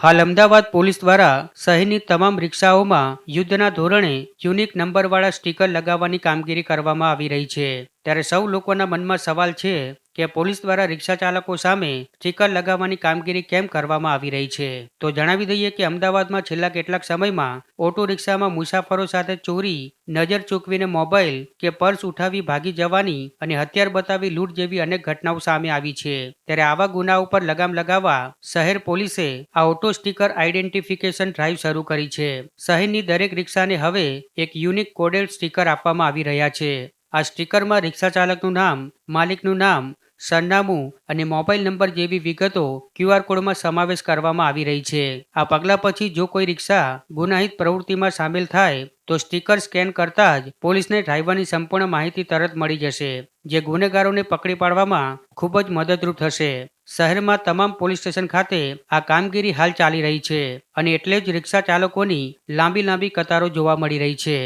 હાલ અમદાવાદ પોલીસ દ્વારા શહેરની તમામ રિક્ષાઓમાં યુદ્ધના ધોરણે યુનિક નંબરવાળા સ્ટીકર લગાવવાની કામગીરી કરવામાં આવી રહી છે. ત્યારે સૌ લોકોના મનમાં સવાલ છે કે પોલીસ દ્વારા રિક્ષા ચાલકો સામે સ્ટીકર લગાવવાની કામગીરી કેમ કરવામાં આવી રહી છે. તો જણાવી દઈએ કે અમદાવાદમાં છેલ્લા કેટલાક સમયમાં ઓટો રિક્ષામાં મુસાફરો સાથે ચોરી, નજર ચૂકવીને મોબાઈલ કે પર્સ ઉઠાવી ભાગી જવાની અને હથિયાર બતાવી લૂંટ જેવી અનેક ઘટનાઓ સામે આવી છે. ત્યારે આવા ગુનાઓ પર લગામ લગાવવા શહેર પોલીસે આ ઓટો સ્ટીકર આઈડેન્ટિફિકેશન ડ્રાઈવ શરૂ કરી છે. શહેરની દરેક રિક્ષાને હવે એક યુનિક કોડેડ સ્ટીકર આપવામાં આવી રહ્યા છે. આ સ્ટીકરમાં રિક્ષા ચાલકનું નામ, માલિકનું નામ, સરનામું અને મોબાઈલ નંબર જેવી વિગતો QR કોડમાં સમાવેશ કરવામાં આવી રહી છે. આ પગલા પછી જો કોઈ રિક્ષા ગુનાહિત પ્રવૃત્તિમાં સામેલ થાય તો સ્ટીકર સ્કેન કરતા જ પોલીસને ડ્રાઈવરની સંપૂર્ણ માહિતી તરત મળી જશે, જે ગુનેગારોને પકડી પાડવામાં ખૂબ જ મદદરૂપ થશે. શહેરમાં તમામ પોલીસ સ્ટેશન ખાતે આ કામગીરી હાલ ચાલી રહી છે અને એટલે જ રિક્ષા ચાલકોની લાંબી કતારો જોવા મળી રહી છે.